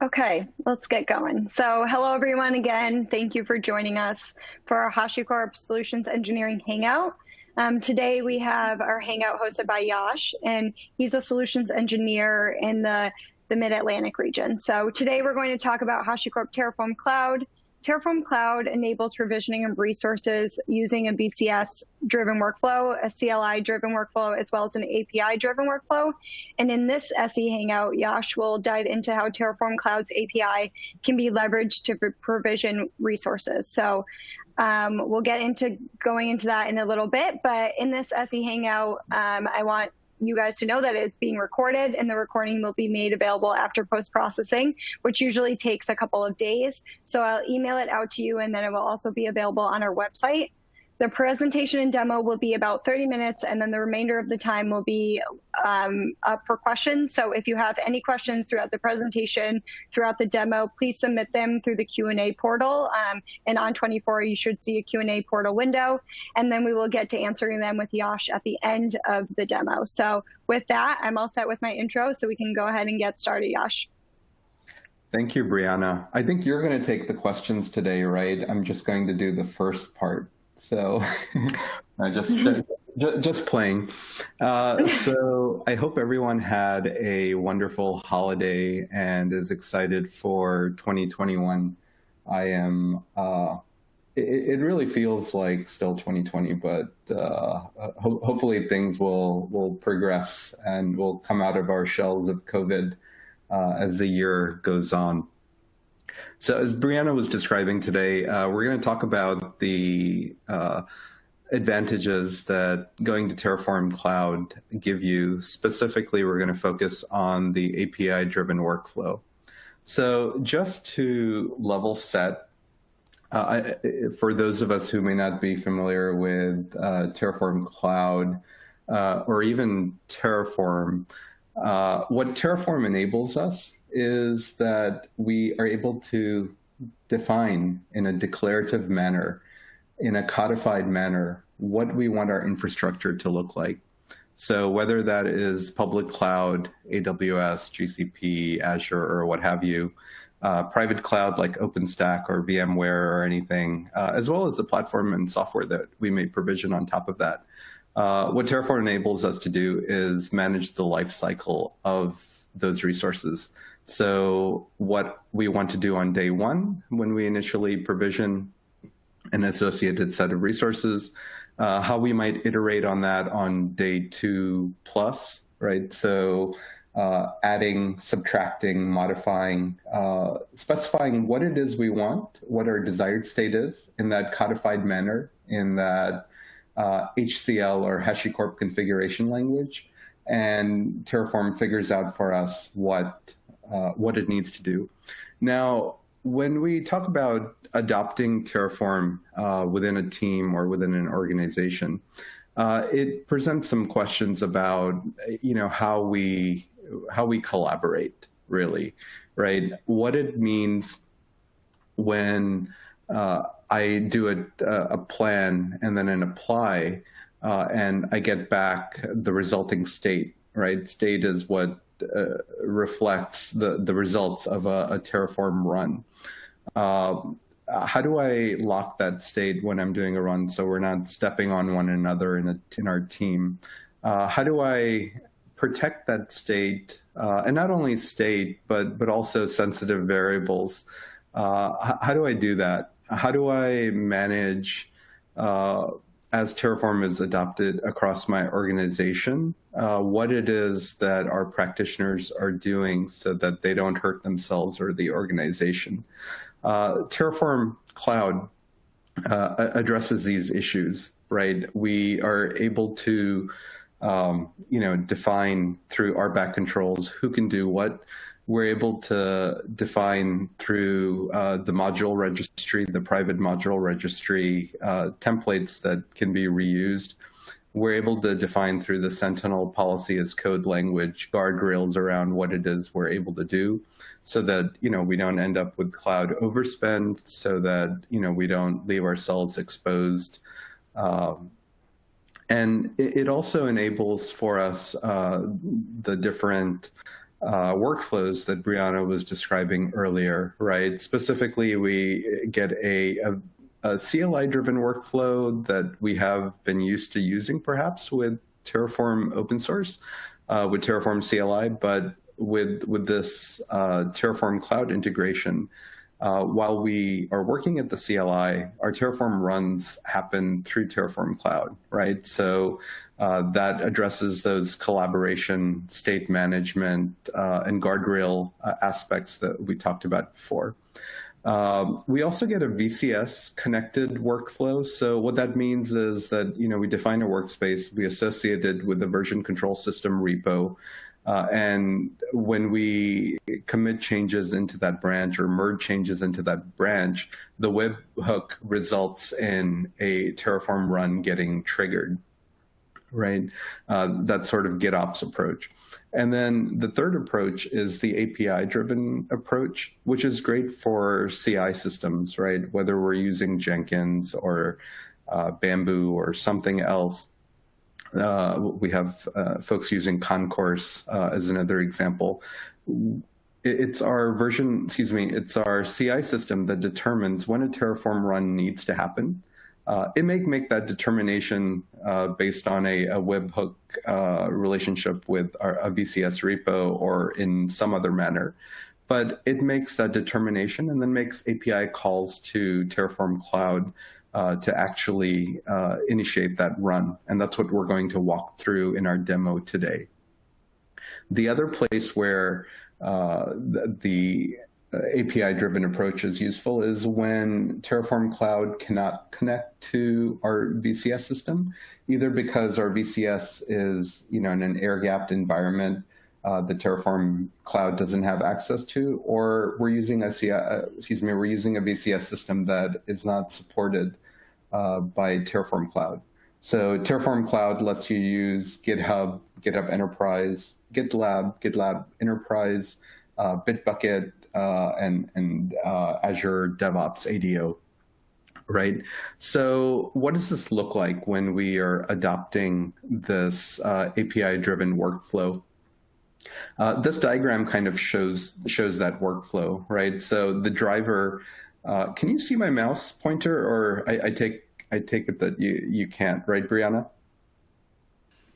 Okay, let's get going. So hello, everyone, again. Thank you for joining us for our HashiCorp Solutions Engineering Hangout. Today, we have our Hangout hosted by Yash, and he's a solutions engineer in the Mid-Atlantic region. So today, we're going to talk about HashiCorp Terraform Cloud. Terraform Cloud enables provisioning of resources using a VCS-driven workflow, a CLI-driven workflow, as well as an API-driven workflow. And in this SE Hangout, Yash will dive into how Terraform Cloud's API can be leveraged to provision resources. So we'll get into going into that in a little bit. But in this SE Hangout, I want you guys to know that it is being recorded, and the recording will be made available after post-processing, which usually takes a couple of days. So I'll email it out to you, and then it will also be available on our website. The presentation and demo will be about 30 minutes, and then the remainder of the time will be up for questions. So if you have any questions throughout the presentation, throughout the demo, please submit them through the Q&A portal. And on 24, you should see a Q&A portal window, and then we will get to answering them with Yash at the end of the demo. So with that, I'm all set with my intro, so we can go ahead and get started, Yash. Thank you, Brianna. I think you're going to take the questions today, right? I'm just going to do the first part. So just playing. So I hope everyone had a wonderful holiday and is excited for 2021. I am, it really feels like still 2020, but hopefully things will progress and we'll come out of our shells of COVID as the year goes on. So as Brianna was describing today, we're going to talk about the advantages that going to Terraform Cloud give you. Specifically, we're going to focus on the API-driven workflow. So just to level set, for those of us who may not be familiar with Terraform Cloud or even Terraform, what Terraform enables us is that we are able to define in a declarative manner, in a codified manner, what we want our infrastructure to look like. So whether that is public cloud, AWS, GCP, Azure, or what have you, private cloud like OpenStack or VMware or anything, as well as the platform and software that we may provision on top of that. What Terraform enables us to do is manage the life cycle of those resources. So what we want to do on day one, when we initially provision an associated set of resources, how we might iterate on that on day 2+, right? So adding, subtracting, modifying, specifying what it is we want, what our desired state is in that codified manner, in that HCL or HashiCorp configuration language, and Terraform figures out for us what it needs to do. Now, when we talk about adopting Terraform within a team or within an organization, it presents some questions about how we collaborate, really, right? What it means when I do a plan and then an apply, and I get back the resulting state, right? State is what reflects the results of a Terraform run. How do I lock that state when I'm doing a run so we're not stepping on one another in our team? How do I protect that state, and not only state, but also sensitive variables? How do I do that? How do I manage, as Terraform is adopted across my organization, what it is that our practitioners are doing so that they don't hurt themselves or the organization? Terraform Cloud addresses these issues, right? We are able to define through RBAC controls who can do what. We're able to define through the module registry, the private module registry, templates that can be reused. We're able to define through the Sentinel policy as code language, guardrails around what it is we're able to do so that, we don't end up with cloud overspend, so that, we don't leave ourselves exposed. And it also enables for us the different workflows that Brianna was describing earlier, right? Specifically, we get a CLI-driven workflow that we have been used to using, perhaps, with Terraform open source, with Terraform CLI, but with this Terraform Cloud integration, while we are working at the CLI, our Terraform runs happen through Terraform Cloud, right? So that addresses those collaboration, state management, and guardrail aspects that we talked about before. We also get a VCS connected workflow. So what that means is that, we define a workspace, we associate it with the version control system repo. And when we commit changes into that branch or merge changes into that branch, the webhook results in a Terraform run getting triggered, right? That sort of GitOps approach. And then the third approach is the API-driven approach, which is great for CI systems, right? Whether we're using Jenkins or Bamboo or something else. We have folks using Concourse as another example. It's our it's our CI system that determines when a Terraform run needs to happen. It may make that determination based on a webhook relationship with a VCS repo or in some other manner. But it makes that determination and then makes API calls to Terraform Cloud to actually initiate that run. And that's what we're going to walk through in our demo today. The other place where the API-driven approach is useful is when Terraform Cloud cannot connect to our VCS system, either because our VCS is, in an air-gapped environment the Terraform Cloud doesn't have access to, or we're using a VCS system that is not supported by Terraform Cloud. So Terraform Cloud lets you use GitHub, GitHub Enterprise, GitLab Enterprise, Bitbucket, and Azure DevOps ADO, right? So what does this look like when we are adopting this API-driven workflow? This diagram kind of shows that workflow, right? So the driver, can you see my mouse pointer, or I take it that you can't, right, Brianna?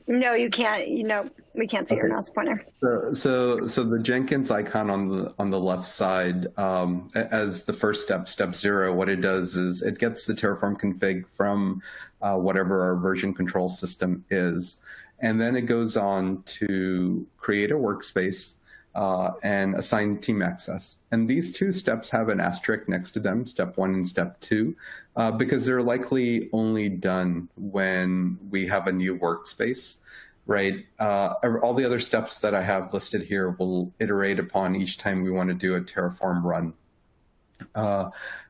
No, you can't. We can't see your mouse pointer. So the Jenkins icon on the left side, as the first step 0, what it does is it gets the Terraform config from whatever our version control system is, and then it goes on to create a workspace and assign team access. And these two steps have an asterisk next to them, step 1 and step 2, because they're likely only done when we have a new workspace, right? All the other steps that I have listed here will iterate upon each time we want to do a Terraform run.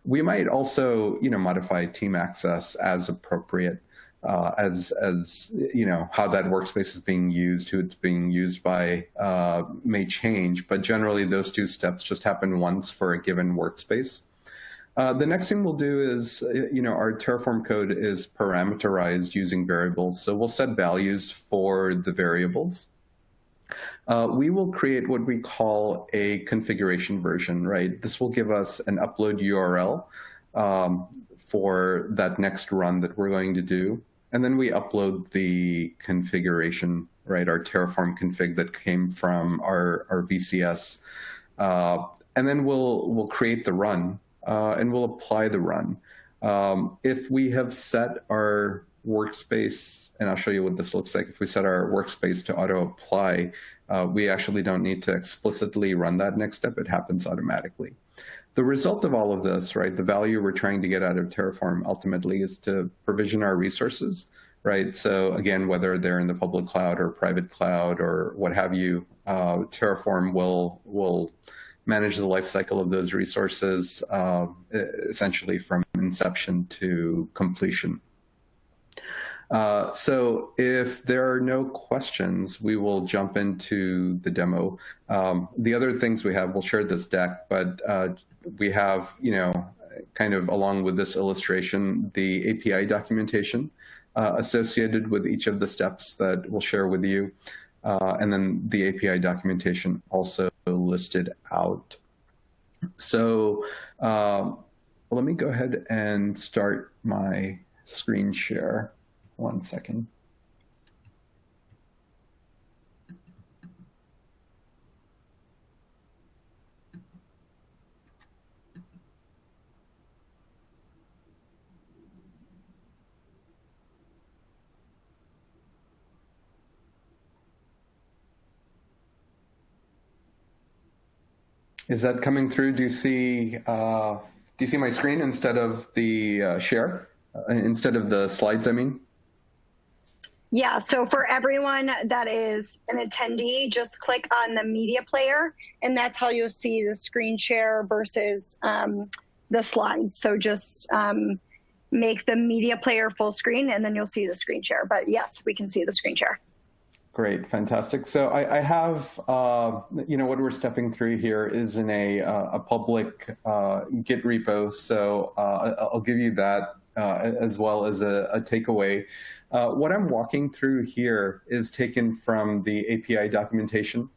We might also, modify team access as appropriate. As how that workspace is being used, who it's being used by may change, but generally those two steps just happen once for a given workspace. The next thing we'll do is, our Terraform code is parameterized using variables, so we'll set values for the variables. We will create what we call a configuration version, right? This will give us an upload URL for that next run that we're going to do. And then we upload the configuration, right, our Terraform config that came from our VCS. And then we'll create the run, and we'll apply the run. If we have set our workspace, and I'll show you what this looks like, if we set our workspace to auto-apply, we actually don't need to explicitly run that next step. It happens automatically. The result of all of this, right, the value we're trying to get out of Terraform ultimately is to provision our resources, right? So again, whether they're in the public cloud or private cloud or what have you, Terraform will manage the life cycle of those resources essentially from inception to completion. So if there are no questions, we will jump into the demo. The other things we have, we'll share this deck, but we have, kind of along with this illustration, the API documentation associated with each of the steps that we'll share with you. and then the API documentation also listed out. So let me go ahead and start my screen share. 1 second. Is that coming through? Do you see my screen instead of the share, instead of the slides, I mean? Yeah, so for everyone that is an attendee, just click on the media player, and that's how you'll see the screen share versus the slides. So just make the media player full screen, and then you'll see the screen share. But yes, we can see the screen share. Great, fantastic. So I have, what we're stepping through here is in a public Git repo. So I'll give you that as well as a takeaway. What I'm walking through here is taken from the API documentation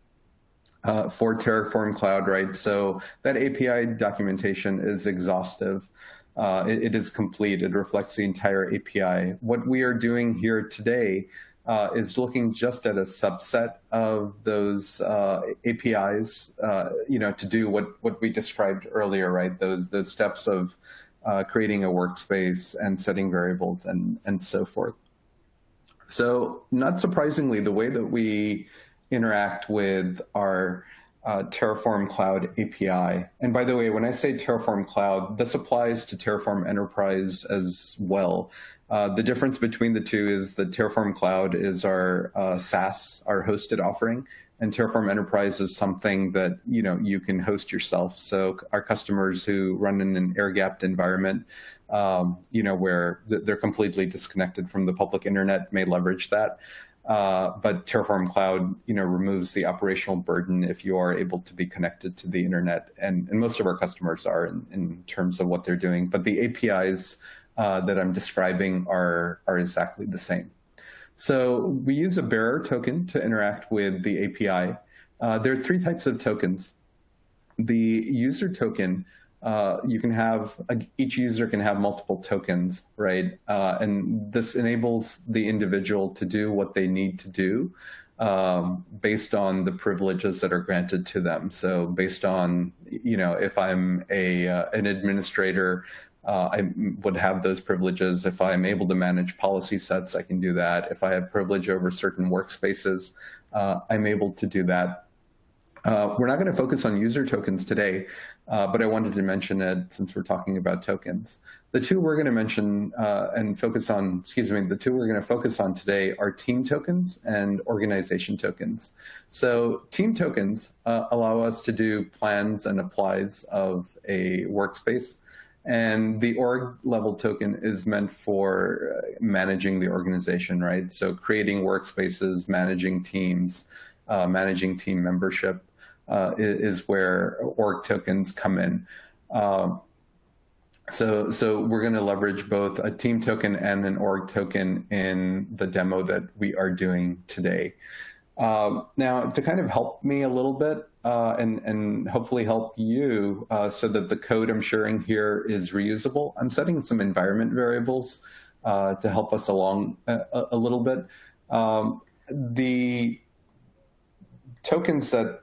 for Terraform Cloud, right? So that API documentation is exhaustive. It is complete. It reflects the entire API. What we are doing here today is looking just at a subset of those APIs, to do what we described earlier, right? Those steps of creating a workspace and setting variables and so forth. So not surprisingly, the way that we interact with our Terraform Cloud API, and by the way, when I say Terraform Cloud, this applies to Terraform Enterprise as well. The difference between the two is that Terraform Cloud is our SaaS, our hosted offering, and Terraform Enterprise is something that you can host yourself. So our customers who run in an air-gapped environment, where they're completely disconnected from the public internet, may leverage that. But Terraform Cloud, removes the operational burden if you are able to be connected to the internet, and most of our customers are in terms of what they're doing. But the APIs that I'm describing are exactly the same. So we use a bearer token to interact with the API. There are 3 types of tokens. The user token, each user can have multiple tokens, right? And this enables the individual to do what they need to do based on the privileges that are granted to them. So based on, if I'm an administrator, I would have those privileges. If I'm able to manage policy sets, I can do that. If I have privilege over certain workspaces, I'm able to do that. We're not going to focus on user tokens today, but I wanted to mention it since we're talking about tokens. The two we're going to mention the two we're going to focus on today are team tokens and organization tokens. So team tokens allow us to do plans and applies of a workspace. And the org level token is meant for managing the organization, right? So creating workspaces, managing teams, managing team membership is where org tokens come in. So we're going to leverage both a team token and an org token in the demo that we are doing today. Now, to kind of help me a little bit and hopefully help you so that the code I'm sharing here is reusable, I'm setting some environment variables to help us along a little bit. The tokens that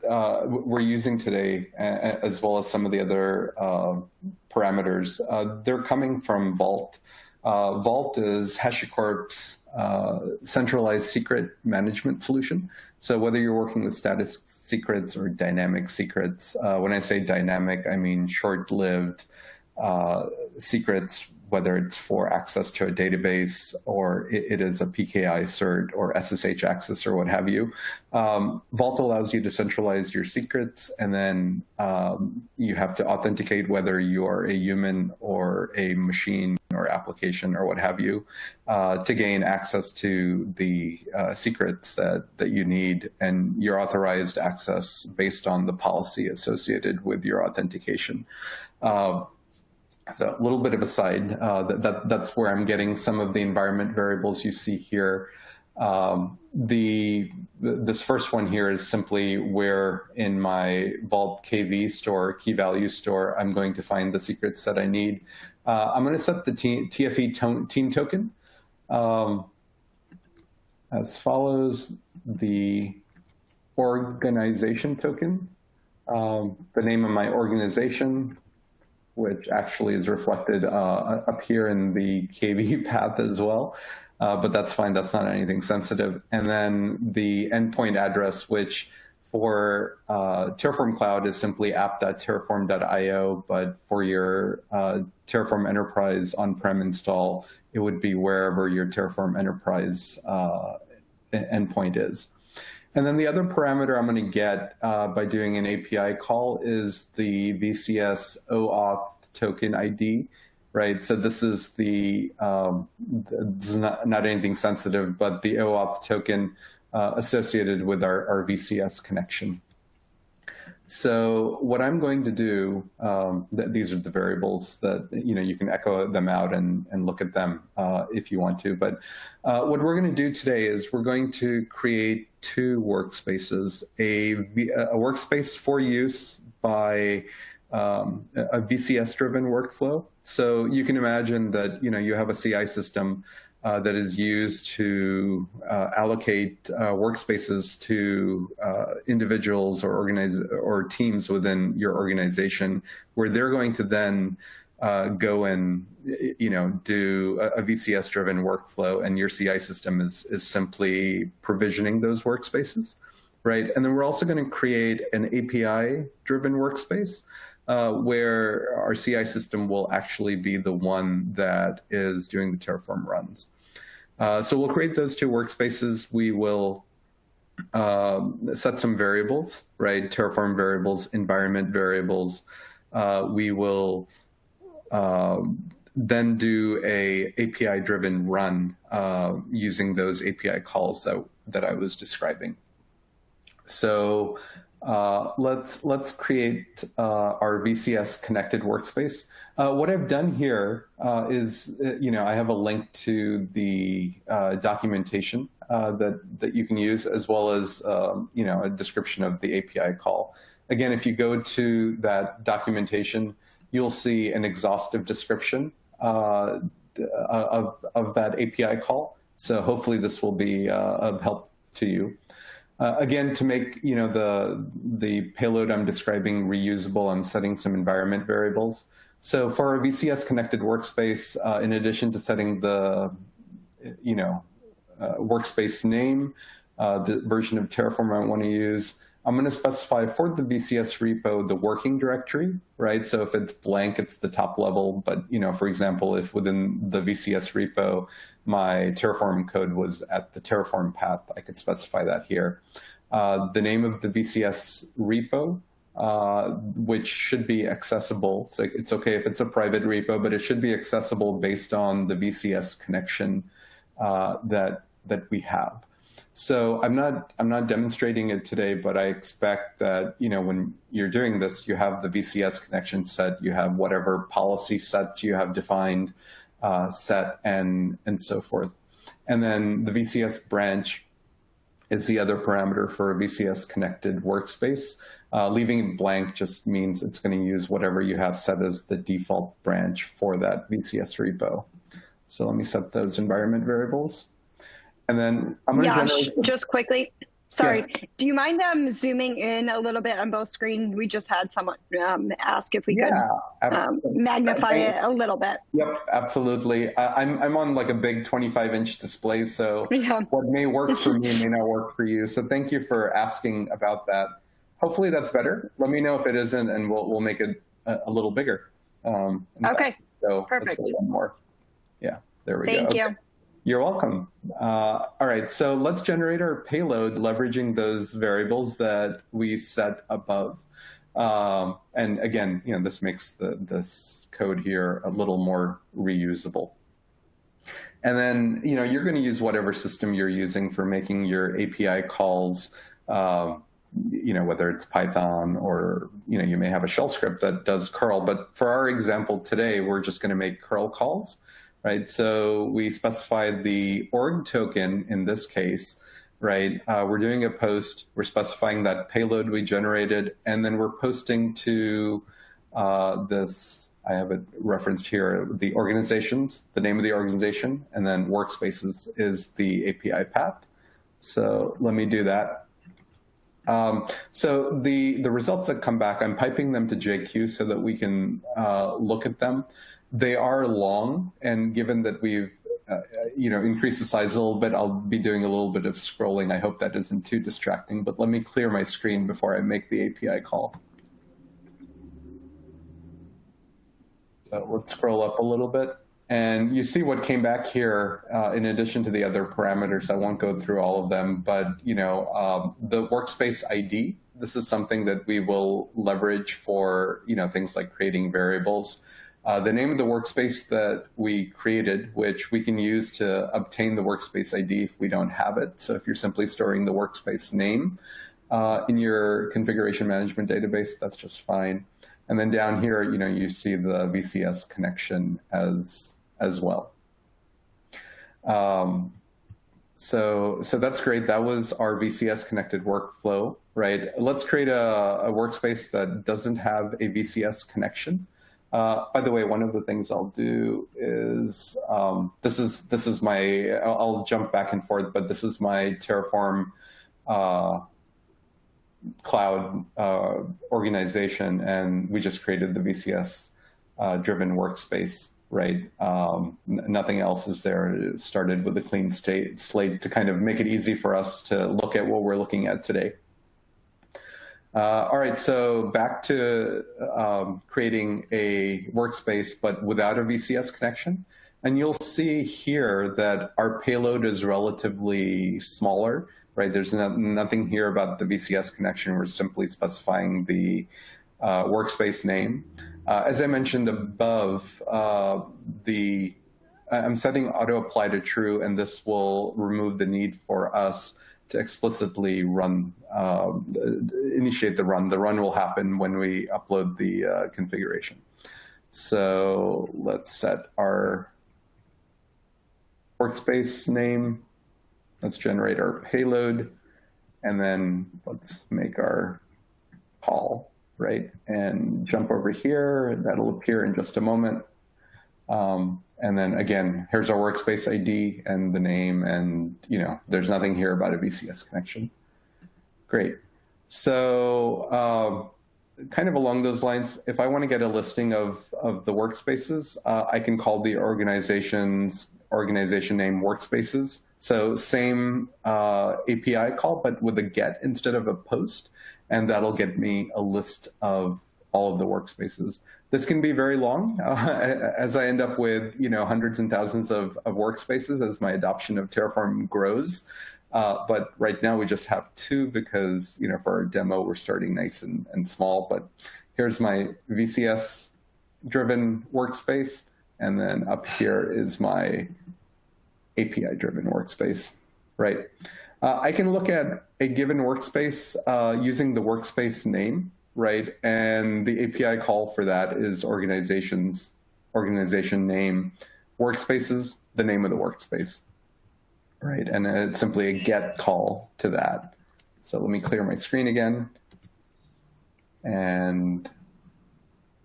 we're using today, as well as some of the other parameters, they're coming from Vault. Vault is HashiCorp's centralized secret management solution. So whether you're working with static secrets or dynamic secrets, when I say dynamic, I mean short-lived secrets, whether it's for access to a database or it is a PKI cert or SSH access or what have you. Vault allows you to centralize your secrets, and then you have to authenticate whether you are a human or a machine or application or what have you to gain access to the secrets that you need, and your authorized access based on the policy associated with your authentication. So a little bit of a side, that's where I'm getting some of the environment variables you see here. This first one here is simply where in my Vault KV store, key value store, I'm going to find the secrets that I need. I'm going to set the TFE team token as follows. The organization token, the name of my organization, which actually is reflected up here in the KV path as well. But that's fine, that's not anything sensitive. And then the endpoint address, which for Terraform Cloud is simply app.terraform.io, but for your Terraform Enterprise on-prem install, it would be wherever your Terraform Enterprise endpoint is. And then the other parameter I'm going to get by doing an API call is the VCS OAuth token ID, right? So this is this is not anything sensitive, but the OAuth token associated with our VCS connection. So what I'm going to do, these are the variables that you can echo them out and look at them if you want to. But what we're going to do today is we're going to create two workspaces: a workspace for use by a VCS-driven workflow. So you can imagine that you have a CI system that is used to allocate workspaces to individuals or teams within your organization, where they're going to then go and do a VCS-driven workflow, and your CI system is simply provisioning those workspaces, right? And then we're also going to create an API-driven workspace where our CI system will actually be the one that is doing the Terraform runs. So we'll create those two workspaces. We will set some variables, right? Terraform variables, environment variables. We will then do a API-driven run using those API calls that I was describing. So let's create our VCS connected workspace. What I've done here is, I have a link to the documentation that you can use, as well as a description of the API call. Again, if you go to that documentation, you'll see an exhaustive description of that API call. So hopefully this will be of help to you. Again, to make the payload I'm describing reusable, I'm setting some environment variables. So for our VCS connected workspace, in addition to setting the workspace name, the version of Terraform I want to use, I'm going to specify for the VCS repo the working directory, right? So if it's blank, it's the top level. But for example, if within the VCS repo my Terraform code was at the Terraform path, I could specify that here. The name of the VCS repo, which should be accessible. So it's okay if it's a private repo, but it should be accessible based on the VCS connection that we have. So I'm not demonstrating it today, but I expect that when you're doing this, you have the VCS connection set, you have whatever policy sets you have defined set, and so forth. And then the VCS branch is the other parameter for a VCS connected workspace. Leaving it blank just means it's going to use whatever you have set as the default branch for that VCS repo. So let me set those environment variables. And then I'm going to generate... Just quickly, sorry, Yes. Do you mind zooming in a little bit on both screens? We just had someone ask if we could magnify it a little bit. Yep, absolutely. I'm on like a big 25-inch display, so what may work for me may not work for you. So thank you for asking about that. Hopefully that's better. Let me know if it isn't, and we'll make it a little bigger. Okay, so perfect. Let's go one more. Yeah, there we go. Thank you. You're welcome. All right, so let's generate our payload leveraging those variables that we set above. And again, this makes this code here a little more reusable. And then, you're going to use whatever system you're using for making your API calls, whether it's Python or, you may have a shell script that does curl. But for our example today, we're just going to make curl calls. right? So we specified the org token in this case, right? We're doing a post, we're specifying that payload we generated, and then we're posting to this, I have it referenced here, the organizations, the name of the organization, and then workspaces is the API path. So let me do that. So the results that come back, I'm piping them to JQ so that we can look at them. They are long, and given that we've increased the size a little bit, I'll be doing a little bit of scrolling. I hope that isn't too distracting, but let me clear my screen before I make the API call. So let's scroll up a little bit. And you see what came back here in addition to the other parameters. I won't go through all of them, but the workspace ID, this is something that we will leverage for things like creating variables. The name of the workspace that we created, which we can use to obtain the workspace ID if we don't have it. So if you're simply storing the workspace name in your configuration management database, that's just fine. And then down here, you see the VCS connection as well. So that's great. That was our VCS connected workflow, right? Let's create a workspace that doesn't have a VCS connection. By the way, one of the things I'll do is, this is my, I'll jump back and forth, but this is my Terraform Cloud organization, and we just created the VCS driven workspace, right? Nothing else is there. It started with a clean slate to kind of make it easy for us to look at what we're looking at today. All right, so back to creating a workspace, but without a VCS connection. And you'll see here that our payload is relatively smaller, right? There's nothing here about the VCS connection. We're simply specifying the workspace name. As I mentioned above, I'm setting auto apply to true, and this will remove the need for us to explicitly run, initiate the run. The run will happen when we upload the configuration. So let's set our workspace name. Let's generate our payload, and then let's make our call, right? And jump over here. That'll appear in just a moment. And then again, here's our workspace ID and the name, and there's nothing here about a VCS connection. Great. So kind of along those lines, if I want to get a listing of the workspaces, I can call the organization name workspaces. So same API call, but with a get instead of a post, and that'll get me a list of all of the workspaces. This can be very long as I end up with hundreds and thousands of workspaces as my adoption of Terraform grows. But right now we just have 2 because for our demo we're starting nice and small. But here's my VCS driven workspace, and then up here is my API driven workspace, right? I can look at a given workspace using the workspace name, right? And the API call for that is organization name, workspaces, the name of the workspace, right? And it's simply a get call to that. So let me clear my screen again. And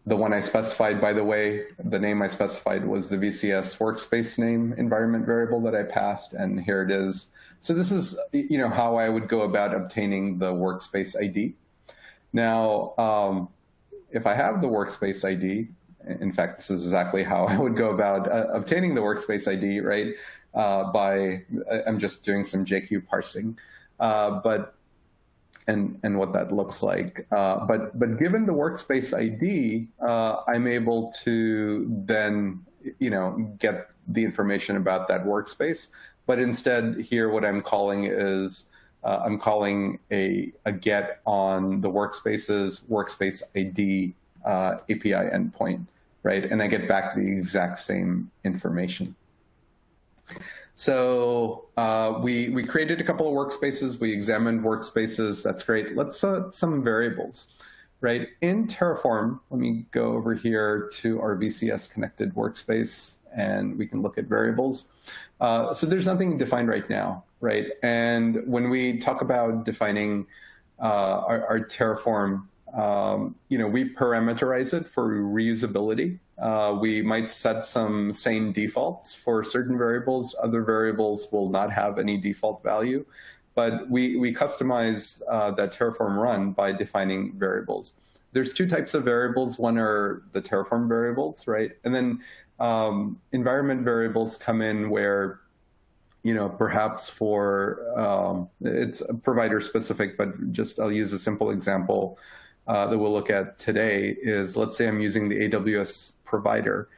the one I specified, by the way, the name I specified was the VCS workspace name environment variable that I passed, and here it is. So this is how I would go about obtaining the workspace ID. Now, if I have the workspace ID, in fact, this is exactly how I would go about obtaining the workspace ID, right? I'm just doing some JQ parsing, and what that looks like. But given the workspace ID, I'm able to then get the information about that workspace. But instead, here what I'm calling is I'm calling a get on the workspace ID API endpoint, right? And I get back the exact same information. So we created a couple of workspaces. We examined workspaces. That's great. Let's set some variables, right? In Terraform, let me go over here to our VCS connected workspace, and we can look at variables. So there's nothing defined right now, right? And when we talk about defining our Terraform, we parameterize it for reusability. We might set some sane defaults for certain variables. Other variables will not have any default value. But we customize that Terraform run by defining variables. There's two types of variables. One are the Terraform variables, right? And then environment variables come in where, perhaps for, it's provider specific, but just I'll use a simple example that we'll look at today is, let's say I'm using the AWS provider.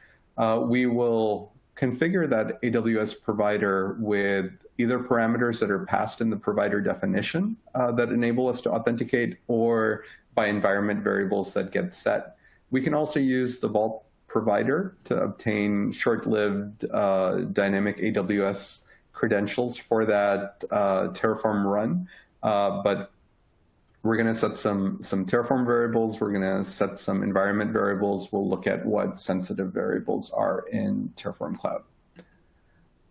We will configure that AWS provider with either parameters that are passed in the provider definition that enable us to authenticate, or by environment variables that get set. We can also use the Vault provider to obtain short-lived dynamic AWS credentials for that Terraform run. But we're going to set some Terraform variables. We're going to set some environment variables. We'll look at what sensitive variables are in Terraform Cloud.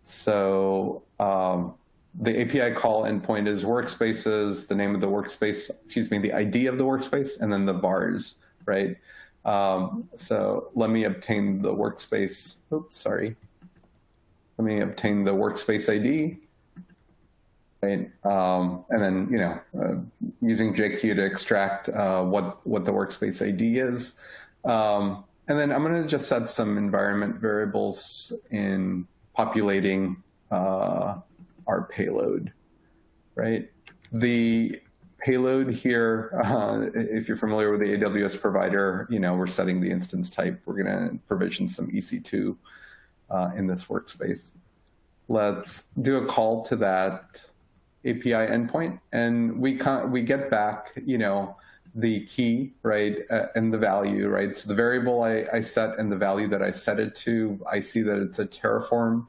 So the API call endpoint is workspaces, the name of the workspace, the ID of the workspace, and then the vars, right? So let me obtain the workspace. Let me obtain the workspace ID. Right, and then using JQ to extract what the workspace ID is, and then I'm going to just set some environment variables in populating our payload. Right, the payload here, if you're familiar with the AWS provider, we're setting the instance type. We're going to provision some EC2 in this workspace. Let's do a call to that API endpoint, and we get back, the key, right, and the value, right? So the variable I set and the value that I set it to, I see that it's a Terraform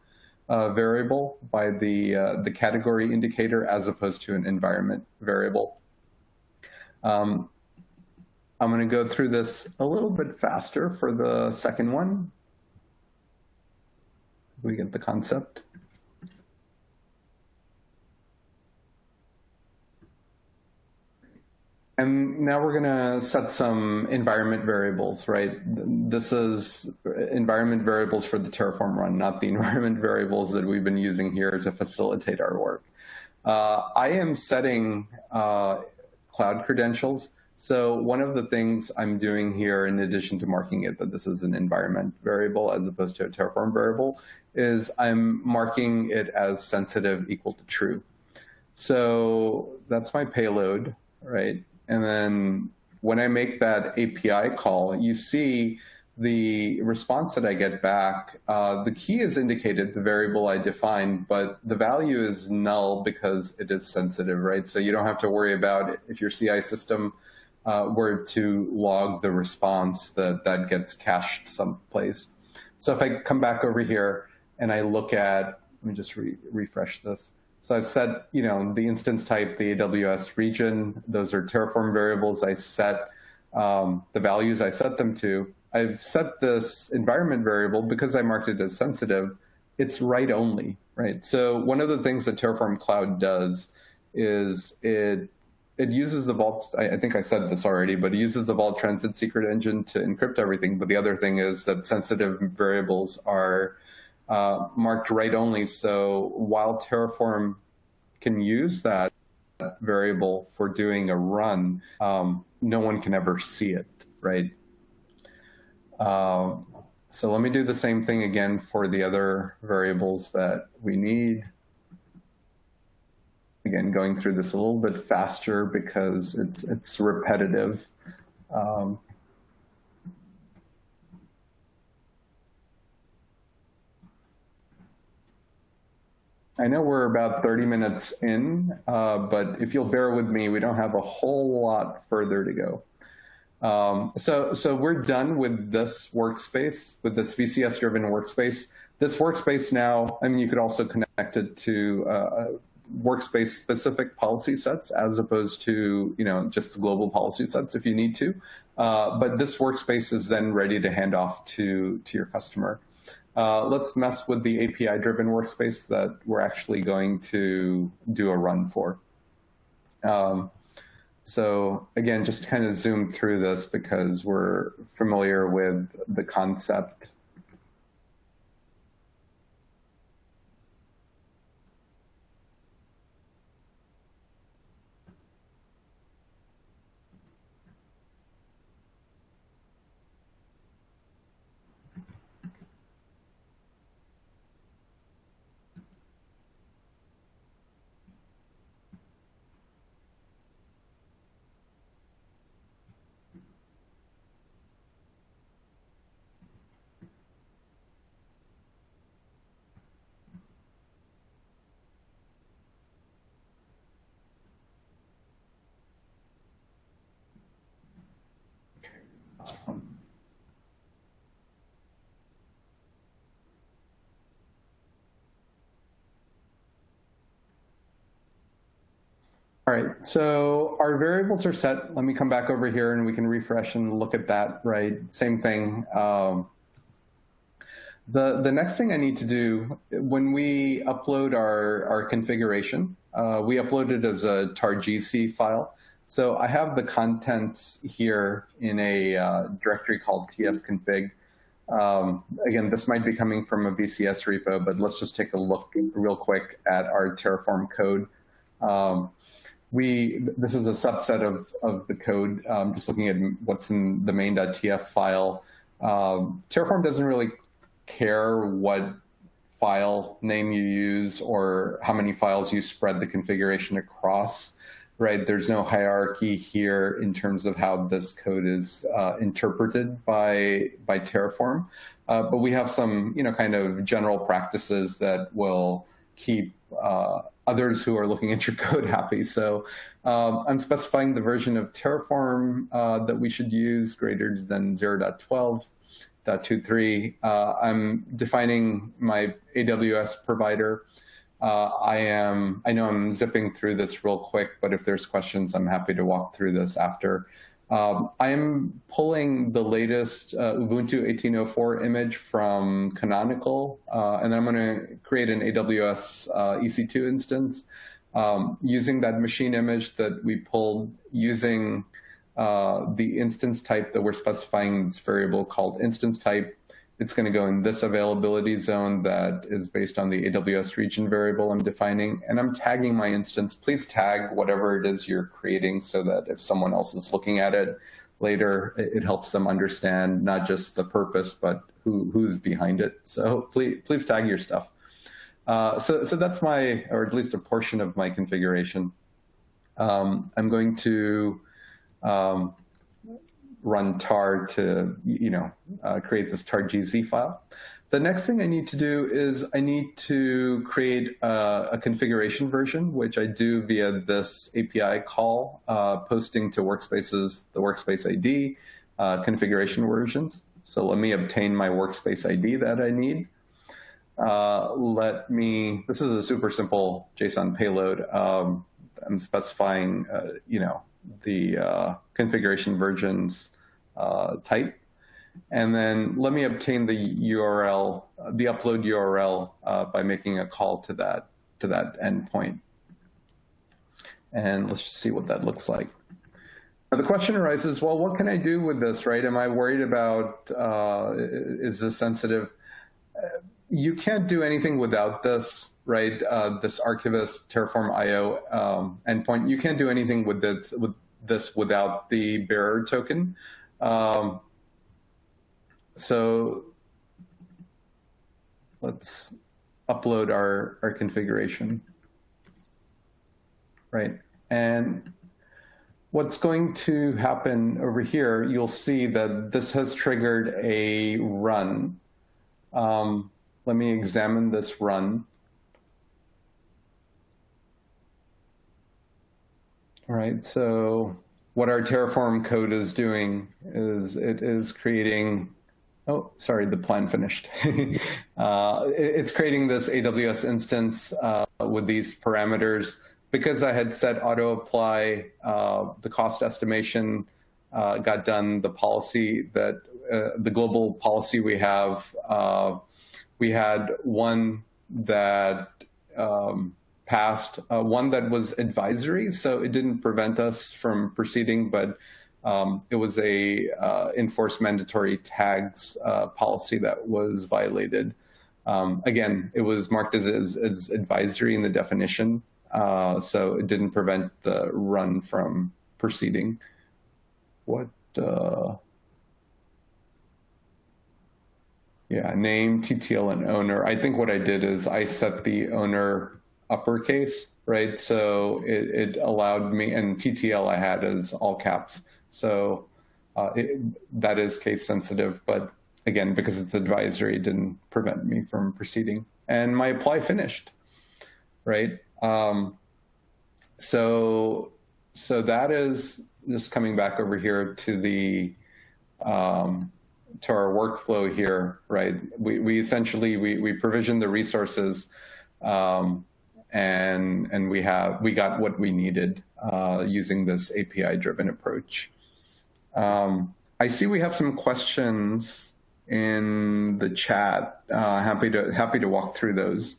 variable by the category indicator as opposed to an environment variable. I'm going to go through this a little bit faster for the second one. We get the concept. And now we're going to set some environment variables, right? This is environment variables for the Terraform run, not the environment variables that we've been using here to facilitate our work. I am setting cloud credentials. So one of the things I'm doing here, in addition to marking it that this is an environment variable as opposed to a Terraform variable, is I'm marking it as sensitive equal to true. So that's my payload, right? And then when I make that API call, you see the response that I get back. The key is indicated, the variable I defined, but the value is null because it is sensitive, right? So you don't have to worry about it. If your CI system were to log the response, that gets cached someplace. So if I come back over here and I look at, let me just refresh this. So I've set, the instance type, the AWS region. Those are Terraform variables. I set the values I set them to. I've set this environment variable because I marked it as sensitive. It's write only, right? So one of the things that Terraform Cloud does is it uses the Vault. I think I said this already, but it uses the Vault Transit Secret Engine to encrypt everything. But the other thing is that sensitive variables are marked write only. So while Terraform can use that variable for doing a run, no one can ever see it, right? So let me do the same thing again for the other variables that we need. Again, going through this a little bit faster because it's repetitive. I know we're about 30 minutes in, but if you'll bear with me, we don't have a whole lot further to go. So we're done with this workspace, with this VCS-driven workspace. This workspace now, you could also connect it to workspace-specific policy sets as opposed to, just global policy sets if you need to. But this workspace is then ready to hand off to your customer. let's mess with the API-driven workspace that we're actually going to do a run for. So again, just kind of zoom through this because we're familiar with the concept. All right, so our variables are set. Let me come back over here and we can refresh and look at that, right? Same thing. The next thing I need to do, when we upload our configuration, we upload it as a tar.gc file. So I have the contents here in a directory called tfconfig. Again, this might be coming from a VCS repo, but let's just take a look real quick at our Terraform code. This is a subset of the code, just looking at what's in the main.tf file. Terraform doesn't really care what file name you use or how many files you spread the configuration across, right? There's no hierarchy here in terms of how this code is interpreted by Terraform. But we have some, kind of general practices that will keep others who are looking at your code happy. So I'm specifying the version of Terraform that we should use greater than 0.12.23. I'm defining my AWS provider. I know I'm zipping through this real quick, but if there's questions, I'm happy to walk through this after. I'm pulling the latest Ubuntu 18.04 image from Canonical, and then I'm going to create an AWS EC2 instance using that machine image that we pulled using the instance type that we're specifying, this variable called instance type. It's going to go in this availability zone that is based on the AWS region variable I'm defining, and I'm tagging my instance. Please tag whatever it is you're creating so that if someone else is looking at it later, it helps them understand not just the purpose, but who's behind it. So please tag your stuff. So that's my, or at least a portion of my configuration. I'm going to run tar to create this tar.gz file. The next thing I need to do is I need to create a configuration version, which I do via this API call, posting to workspaces the workspace ID, configuration versions. So let me obtain my workspace ID that I need. This is a super simple JSON payload. I'm specifying, the configuration versions type. And then let me obtain the URL, the upload URL by making a call to that endpoint. And let's just see what that looks like. Now the question arises, well, what can I do with this, right? Am I worried about, is this sensitive? You can't do anything without this, right? This Archivist Terraform IO endpoint. You can't do anything with this without the bearer token. So let's upload our configuration, right? And what's going to happen over here, you'll see that this has triggered a run. Let me examine this run. All right, so what our Terraform code is doing is it is creating, oh, sorry, the plan finished. It's creating this AWS instance with these parameters. Because I had set auto apply, the cost estimation got done, the policy that the global policy we have, we had one that passed, one that was advisory, so it didn't prevent us from proceeding, but it was a enforced mandatory tags policy that was violated. Again, it was marked as advisory in the definition, so it didn't prevent the run from proceeding. What? Yeah, name, TTL, and owner. I think what I did is I set the owner uppercase, right? So it allowed me, and TTL I had as all caps. So that is case sensitive, but again, because it's advisory, it didn't prevent me from proceeding. And my apply finished, right? So that is just coming back over here to the to our workflow here, right? We essentially we provision the resources, and we got what we needed using this API-driven approach. I see we have some questions in the chat. Happy to walk through those.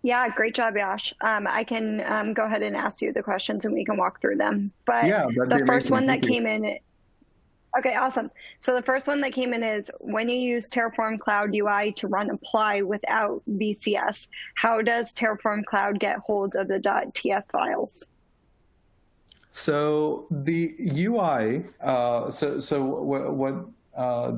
Yeah, great job, Yash. I can go ahead and ask you the questions and we can walk through them. But yeah, the first one that came in, okay, awesome. So the first one that came in is, when you use Terraform Cloud UI to run apply without VCS, how does Terraform Cloud get hold of the .tf files? So the UI, what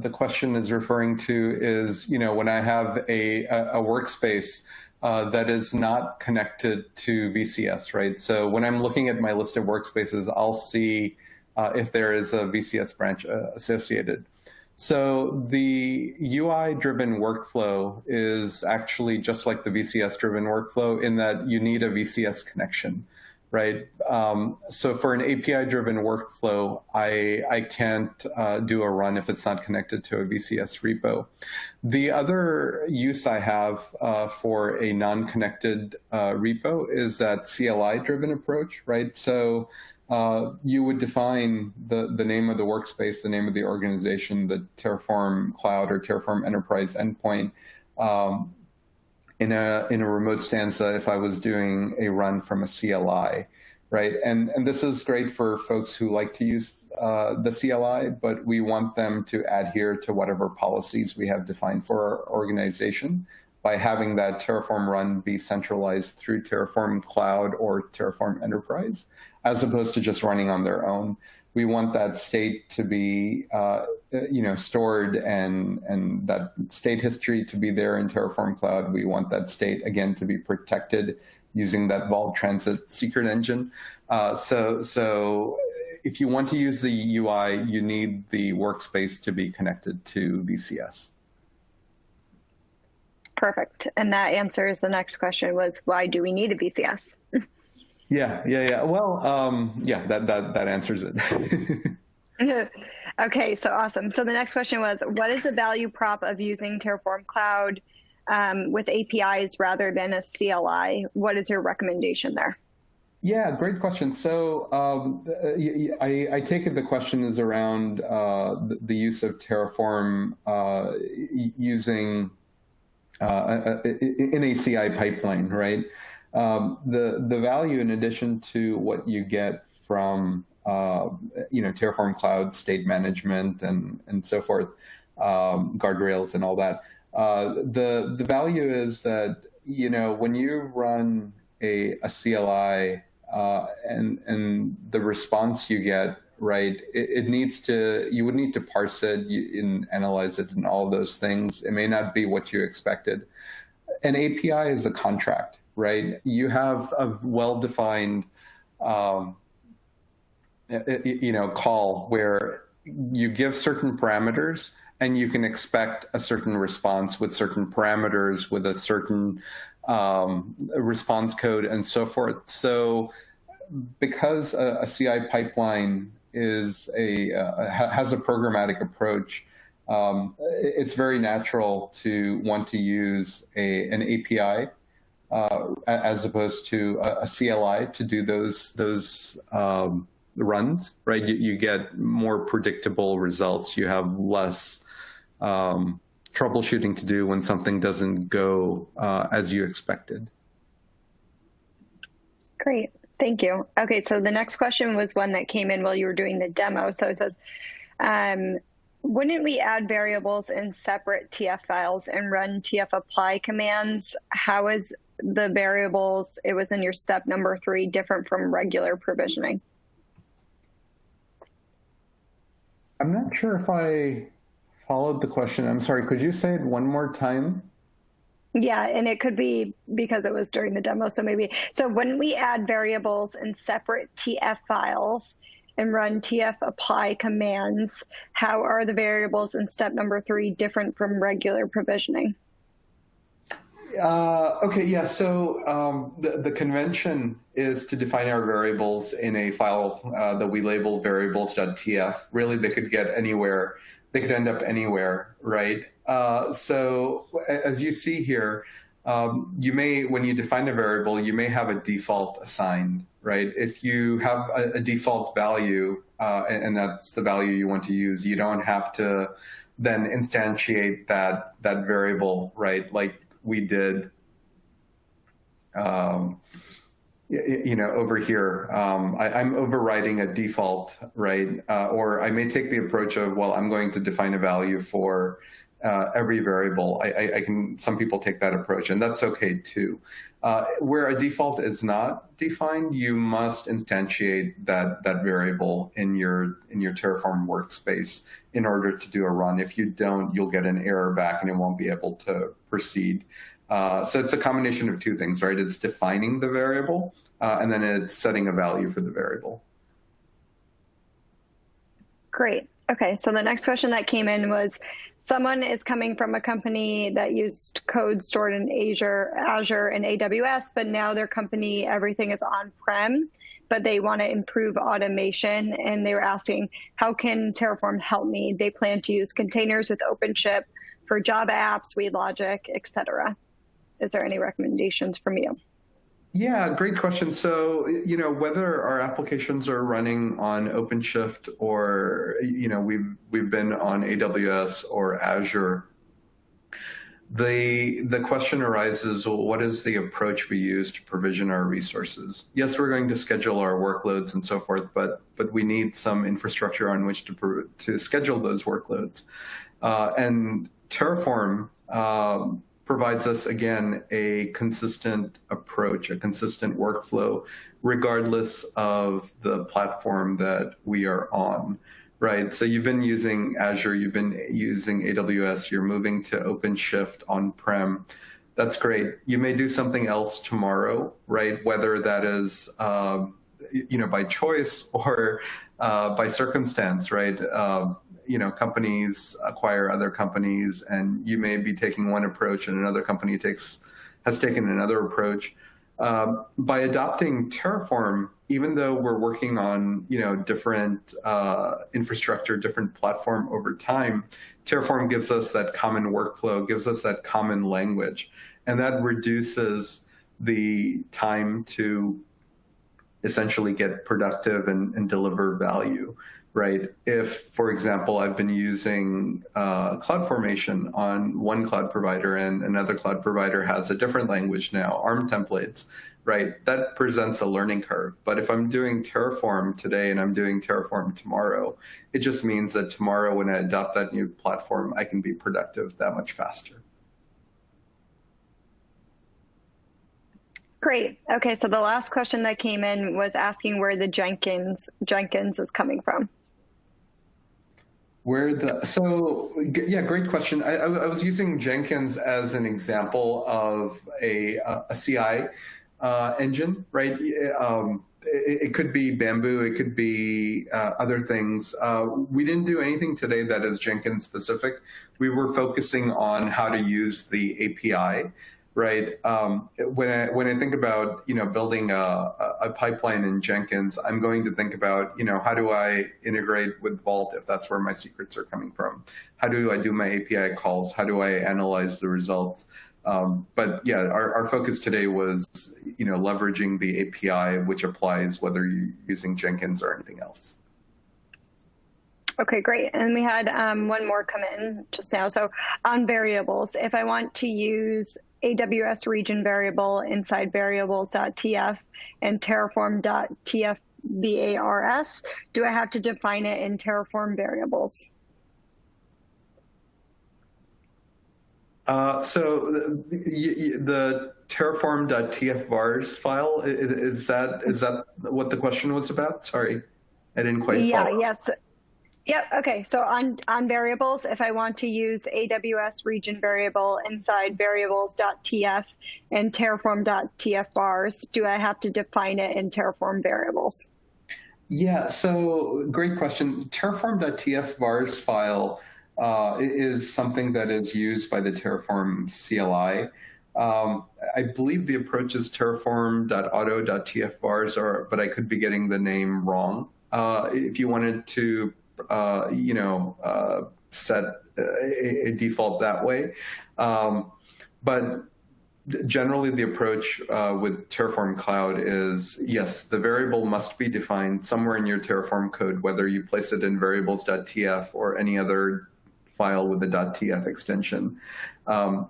the question is referring to is, when I have a workspace that is not connected to VCS, right? So when I'm looking at my list of workspaces, I'll see if there is a VCS branch associated. So the UI-driven workflow is actually just like the VCS-driven workflow in that you need a VCS connection, right? So for an API-driven workflow, I can't do a run if it's not connected to a VCS repo. The other use I have for a non-connected repo is that CLI-driven approach, right? So you would define the name of the workspace, the name of the organization, the Terraform Cloud or Terraform Enterprise endpoint, in a remote stanza if I was doing a run from a CLI, right? And this is great for folks who like to use the CLI, but we want them to adhere to whatever policies we have defined for our organization by having that Terraform run be centralized through Terraform Cloud or Terraform Enterprise, as opposed to just running on their own. We want that state to be stored and that state history to be there in Terraform Cloud. We want that state, again, to be protected using that Vault Transit secret engine. So if you want to use the UI, you need the workspace to be connected to VCS. Perfect. And that answers the next question, was why do we need a VCS? Yeah. Well, that answers it. Okay, so awesome. So the next question was, what is the value prop of using Terraform Cloud with APIs rather than a CLI? What is your recommendation there? Yeah, great question. So I take it the question is around the use of Terraform using in a CI pipeline, right? The value, in addition to what you get from Terraform Cloud state management and so forth, guardrails and all that, the value is that when you run a CLI and the response you get, right, you would need to parse it and analyze it and all those things. It may not be what you expected. An API is a contract, right? You have a well-defined call where you give certain parameters and you can expect a certain response with certain parameters, with a certain response code and so forth. So because a CI pipeline has a programmatic approach, it's very natural to want to use an API as opposed to a CLI to do those runs, right? You get more predictable results. You have less troubleshooting to do when something doesn't go as you expected. Great. Thank you. Okay, so the next question was one that came in while you were doing the demo. So it says, wouldn't we add variables in separate TF files and run TF apply commands? How is the variables, it was in your step number 3, different from regular provisioning? I'm not sure if I followed the question. I'm sorry, could you say it one more time? Yeah, and it could be because it was during the demo, so maybe. So when we add variables in separate TF files and run TF apply commands, how are the variables in step number 3 different from regular provisioning? Okay, yeah, so the convention is to define our variables in a file that we label variables.tf. Really, they could get anywhere. They could end up anywhere, right? So as you see here, you may, when you define a variable, you may have a default assigned, right? If you have a default value, and that's the value you want to use, you don't have to then instantiate that variable, right? Like we did, over here, I'm overriding a default, right? Or I may take the approach of, well, I'm going to define a value for every variable. Some people take that approach, and that's okay too. Where a default is not defined, you must instantiate that variable in your Terraform workspace in order to do a run. If you don't, you'll get an error back and it won't be able to proceed. So it's a combination of two things, right? It's defining the variable, and then it's setting a value for the variable. Great. Okay, so the next question that came in was, someone is coming from a company that used code stored in Azure and AWS, but now their company, everything is on-prem, but they want to improve automation, and they were asking, how can Terraform help me? They plan to use containers with OpenShift for Java apps, WeLogic, etc. Is there any recommendations from you? Yeah, great question. So, whether our applications are running on OpenShift or, we've been on AWS or Azure, the question arises, well, what is the approach we use to provision our resources? Yes, we're going to schedule our workloads and so forth, but we need some infrastructure on which to schedule those workloads. And Terraform provides us, again, a consistent approach, a consistent workflow, regardless of the platform that we are on, right? So you've been using Azure, you've been using AWS, you're moving to OpenShift on-prem. That's great. You may do something else tomorrow, right? Whether that is, by choice or by circumstance, right? Companies acquire other companies, and you may be taking one approach and another company has taken another approach. By adopting Terraform, even though we're working on, different infrastructure, different platform over time, Terraform gives us that common workflow, gives us that common language, and that reduces the time to essentially get productive and deliver value. Right. If, for example, I've been using CloudFormation on one cloud provider and another cloud provider has a different language now, ARM templates, right? That presents a learning curve. But if I'm doing Terraform today and I'm doing Terraform tomorrow, it just means that tomorrow when I adopt that new platform, I can be productive that much faster. Great. Okay, so the last question that came in was asking where the Jenkins is coming from. Yeah, great question. I was using Jenkins as an example of a CI engine, right? It could be Bamboo, it could be other things. We didn't do anything today that is Jenkins specific. We were focusing on how to use the API. Right. When I think about building a pipeline in Jenkins, I'm going to think about how do I integrate with Vault if that's where my secrets are coming from? How do I do my API calls? How do I analyze the results? But yeah, our focus today was, leveraging the API, which applies whether you're using Jenkins or anything else. Okay, great. And we had one more come in just now. So on variables, if I want to use AWS Region Variable inside variables.tf and Terraform.tf do I have to define it in Terraform variables? So the Terraform.tf vars file, is that what the question was about? Sorry, I didn't quite follow. Yes. Yep. Okay. So on variables, if I want to use AWS Region Variable inside variables.tf and Terraform.tf vars, do I have to define it in Terraform variables? Yeah. So great question. Terraform.tf vars file is something that is used by the Terraform CLI. I believe the approach is terraform.auto.tf vars, but I could be getting the name wrong. If you wanted to set a default that way. But generally the approach with Terraform Cloud is, yes, the variable must be defined somewhere in your Terraform code, whether you place it in variables.tf or any other file with the .tf extension.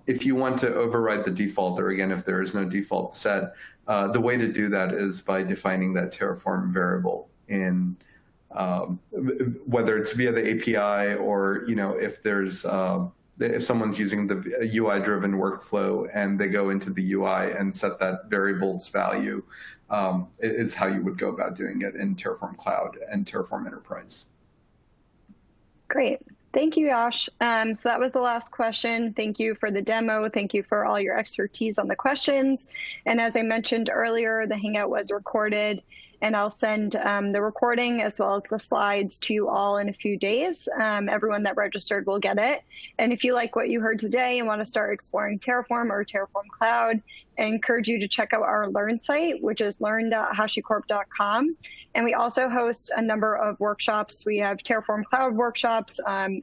If you want to override the default, or again, if there is no default set, the way to do that is by defining that Terraform variable in whether it's via the API or, if there's if someone's using the UI-driven workflow and they go into the UI and set that variable's value, is how you would go about doing it in Terraform Cloud and Terraform Enterprise. Great. Thank you, Yash. So that was the last question. Thank you for the demo. Thank you for all your expertise on the questions. And as I mentioned earlier, the Hangout was recorded, and I'll send the recording as well as the slides to you all in a few days. Everyone that registered will get it. And if you like what you heard today and want to start exploring Terraform or Terraform Cloud, I encourage you to check out our Learn site, which is learn.hashicorp.com. And we also host a number of workshops. We have Terraform Cloud workshops and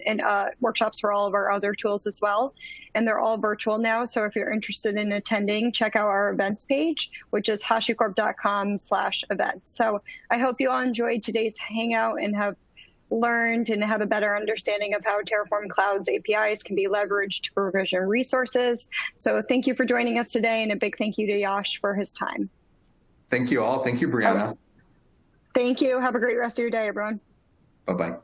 workshops for all of our other tools as well. And they're all virtual now. So if you're interested in attending, check out our events page, which is hashicorp.com/events. So I hope you all enjoyed today's Hangout and have learned and have a better understanding of how Terraform Cloud's APIs can be leveraged to provision resources. So thank you for joining us today, and a big thank you to Yash for his time. Thank you all. Thank you, Brianna. Thank you. Have a great rest of your day, everyone. Bye-bye.